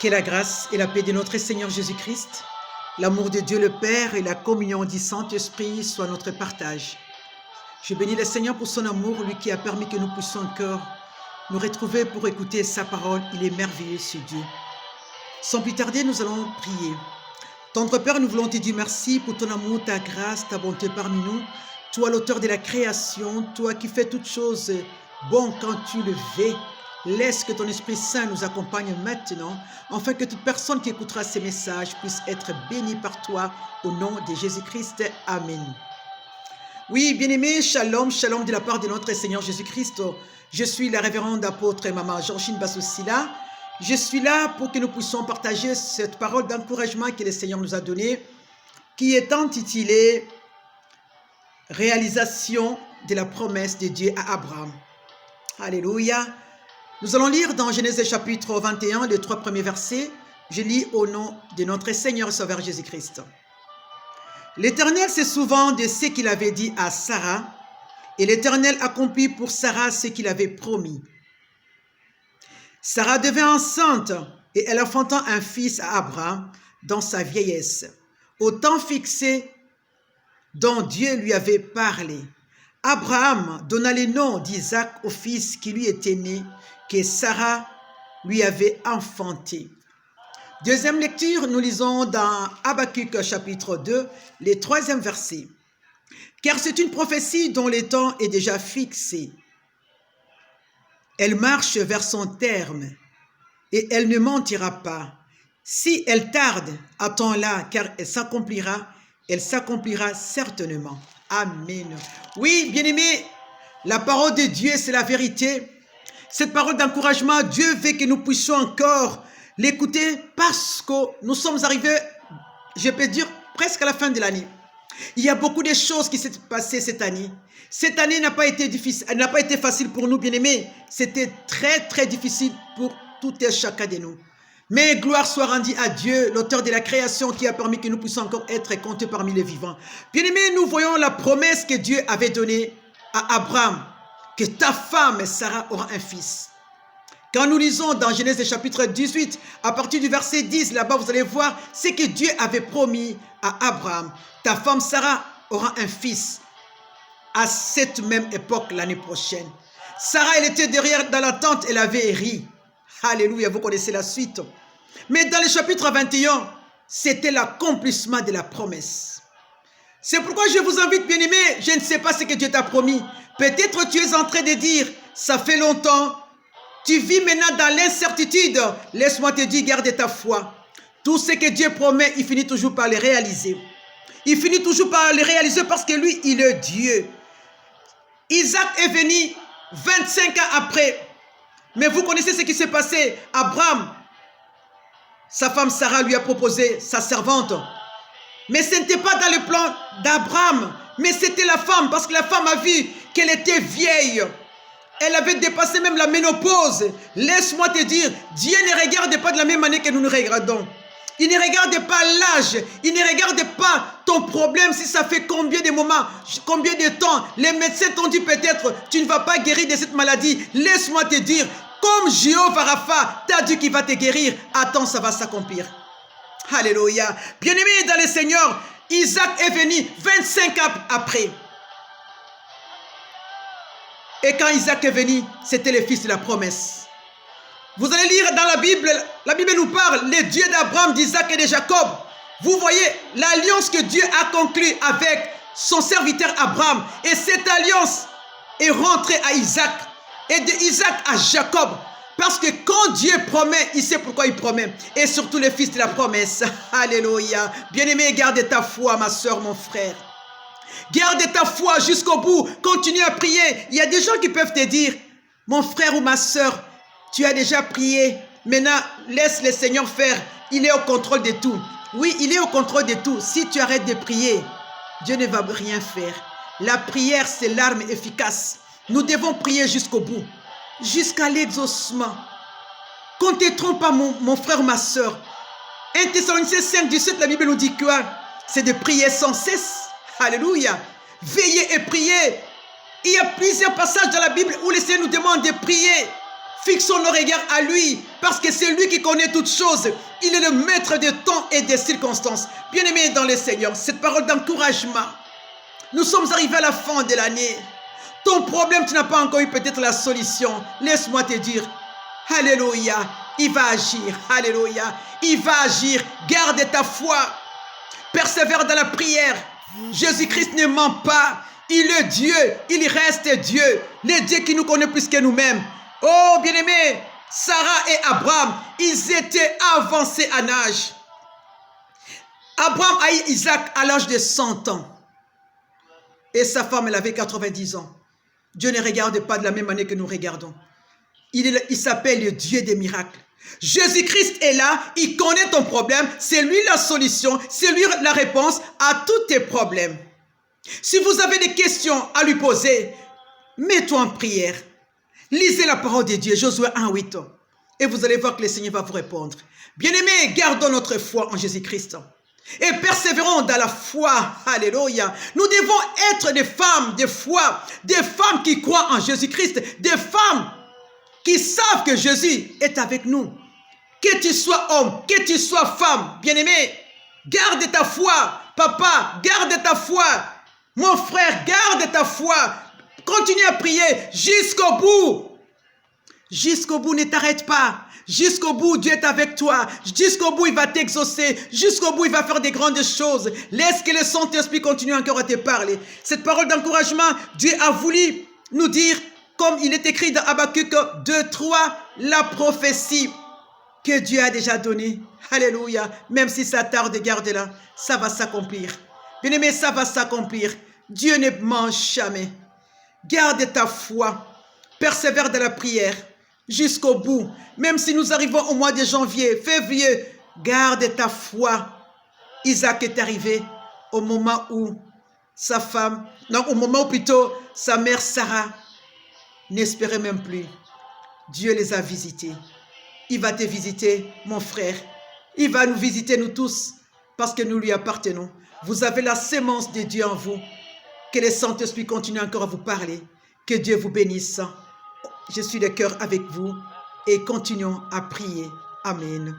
Que la grâce et la paix de notre Seigneur Jésus-Christ, l'amour de Dieu le Père et la communion du Saint-Esprit soient notre partage. Je bénis le Seigneur pour son amour, lui qui a permis que nous puissions encore nous retrouver pour écouter sa parole. Il est merveilleux, ce Dieu. Sans plus tarder, nous allons prier. Tendre Père, nous voulons te dire merci pour ton amour, ta grâce, ta bonté parmi nous. Toi, l'auteur de la création, toi qui fais toutes choses bonnes quand tu le veux. Laisse que ton Esprit Saint nous accompagne maintenant, afin que toute personne qui écoutera ces messages puisse être bénie par toi, au nom de Jésus-Christ. Amen. Oui, bien-aimés, shalom, shalom de la part de notre Seigneur Jésus-Christ. Je suis la révérende apôtre et maman Georgine Bassosila. Je suis là pour que nous puissions partager cette parole d'encouragement que le Seigneur nous a donnée, qui est intitulée « Réalisation de la promesse de Dieu à Abraham ». Alléluia. Nous allons lire dans Genèse chapitre 21, les 3 premiers versets. Je lis au nom de notre Seigneur et Sauveur Jésus-Christ. L'Éternel se souvint de ce qu'il avait dit à Sarah, et l'Éternel accomplit pour Sarah ce qu'il avait promis. Sarah devint enceinte, et elle enfanta un fils à Abraham dans sa vieillesse, au temps fixé dont Dieu lui avait parlé. Abraham donna le nom d'Isaac au fils qui lui était né, que Sarah lui avait enfanté. Deuxième lecture, nous lisons dans Habakkuk chapitre 2, les 3e verset. Car c'est une prophétie dont le temps est déjà fixé. Elle marche vers son terme et elle ne mentira pas. Si elle tarde, attends-la, car elle s'accomplira certainement. Amen. Oui, bien-aimés, la parole de Dieu, c'est la vérité. Cette parole d'encouragement, Dieu veut que nous puissions encore l'écouter parce que nous sommes arrivés, je peux dire, presque à la fin de l'année. Il y a beaucoup de choses qui s'est passées cette année. Cette année n'a pas été difficile, elle n'a pas été facile pour nous, bien-aimés. C'était très, très difficile pour tout et chacun de nous. Mais gloire soit rendue à Dieu, l'auteur de la création, qui a permis que nous puissions encore être comptés parmi les vivants. Bien-aimés, nous voyons la promesse que Dieu avait donnée à Abraham, que ta femme, Sarah, aura un fils. Quand nous lisons dans Genèse chapitre 18, à partir du verset 10, là-bas, vous allez voir ce que Dieu avait promis à Abraham. Ta femme, Sarah, aura un fils à cette même époque, l'année prochaine. Sarah, elle était derrière dans la tente, elle avait ri. Alléluia, vous connaissez la suite. Mais dans le chapitre 21, c'était l'accomplissement de la promesse. C'est pourquoi je vous invite, bien-aimés, je ne sais pas ce que Dieu t'a promis. Peut-être tu es en train de dire, ça fait longtemps, tu vis maintenant dans l'incertitude. Laisse-moi te dire, garde ta foi. Tout ce que Dieu promet, il finit toujours par le réaliser. Il finit toujours par le réaliser parce que lui, il est Dieu. Isaac est venu 25 ans après. Mais vous connaissez ce qui s'est passé. Abraham, sa femme Sarah lui a proposé sa servante. Mais ce n'était pas dans le plan d'Abraham, mais c'était la femme, parce que la femme a vu qu'elle était vieille. Elle avait dépassé même la ménopause. Laisse-moi te dire, Dieu ne regarde pas de la même manière que nous nous regardons. Il ne regarde pas l'âge, il ne regarde pas ton problème, si ça fait combien de moments, combien de temps. Les médecins t'ont dit peut-être, tu ne vas pas guérir de cette maladie. Laisse-moi te dire, comme Jéhovah Rapha t'a dit qu'il va te guérir, attends, ça va s'accomplir. Alléluia. Bien-aimé dans le Seigneur, Isaac est venu 25 ans après. Et quand Isaac est venu, c'était le fils de la promesse. Vous allez lire dans la Bible nous parle, le Dieu d'Abraham, d'Isaac et de Jacob. Vous voyez l'alliance que Dieu a conclue avec son serviteur Abraham. Et cette alliance est rentrée à Isaac. Et de Isaac à Jacob. Parce que quand Dieu promet, il sait pourquoi il promet. Et surtout les fils de la promesse. Alléluia. Bien-aimé, garde ta foi, ma soeur, mon frère. Garde ta foi jusqu'au bout. Continue à prier. Il y a des gens qui peuvent te dire, mon frère ou ma soeur, tu as déjà prié. Maintenant, laisse le Seigneur faire. Il est au contrôle de tout. Oui, il est au contrôle de tout. Si tu arrêtes de prier, Dieu ne va rien faire. La prière, c'est l'arme efficace. Nous devons prier jusqu'au bout. Jusqu'à l'exaucement. Qu'on ne te trompe pas, mon frère ou ma soeur. 1 Thessaloniciens 5, 17, la Bible nous dit quoi? C'est de prier sans cesse. Alléluia. Veillez et priez. Il y a plusieurs passages dans la Bible où le Seigneur nous demande de prier. Fixons nos regards à lui, parce que c'est lui qui connaît toutes choses. Il est le maître des temps et des circonstances. Bien-aimés dans le Seigneur, cette parole d'encouragement. Nous sommes arrivés à la fin de l'année. Ton problème, tu n'as pas encore eu peut-être la solution. Laisse-moi te dire, alléluia, il va agir. Alléluia, il va agir. Garde ta foi. Persévère dans la prière. Jésus-Christ ne ment pas. Il est Dieu. Il reste Dieu. Le Dieu qui nous connaît plus que nous-mêmes. Oh, bien-aimés, Sarah et Abraham, ils étaient avancés en âge. Abraham a eu Isaac à l'âge de 100 ans. Et sa femme, elle avait 90 ans. Dieu ne regarde pas de la même manière que nous regardons. Il s'appelle le Dieu des miracles. Jésus-Christ est là, il connaît ton problème, c'est lui la solution, c'est lui la réponse à tous tes problèmes. Si vous avez des questions à lui poser, mets-toi en prière. Lisez la parole de Dieu, Josué 1:8, et vous allez voir que le Seigneur va vous répondre. Bien-aimés, gardons notre foi en Jésus-Christ et persévérons dans la foi. Alléluia. Nous devons être des femmes de foi, des femmes qui croient en Jésus-Christ, des femmes qui savent que Jésus est avec nous. Que tu sois homme, que tu sois femme, bien-aimé, garde ta foi. Papa, garde ta foi. Mon frère, garde ta foi. Continue à prier jusqu'au bout. Jusqu'au bout, ne t'arrête pas. Jusqu'au bout, Dieu est avec toi. Jusqu'au bout, il va t'exaucer. Jusqu'au bout, il va faire des grandes choses. Laisse que le Saint-Esprit continue encore à te parler. Cette parole d'encouragement, Dieu a voulu nous dire, comme il est écrit dans Habakkuk 2:3, la prophétie que Dieu a déjà donnée. Alléluia. Même si ça tarde, garde-la. Ça va s'accomplir. Bien-aimé, ça va s'accomplir. Dieu ne ment jamais. Garde ta foi. Persévère dans la prière jusqu'au bout. Même si nous arrivons au mois de janvier, février, garde ta foi. Isaac est arrivé au moment où sa femme, non, au moment où plutôt sa mère Sarah n'espérait même plus. Dieu les a visités. Il va te visiter, mon frère. Il va nous visiter, nous tous, parce que nous lui appartenons. Vous avez la sémence de Dieu en vous. Que le Saint-Esprit continue encore à vous parler. Que Dieu vous bénisse. Je suis de cœur avec vous et continuons à prier. Amen.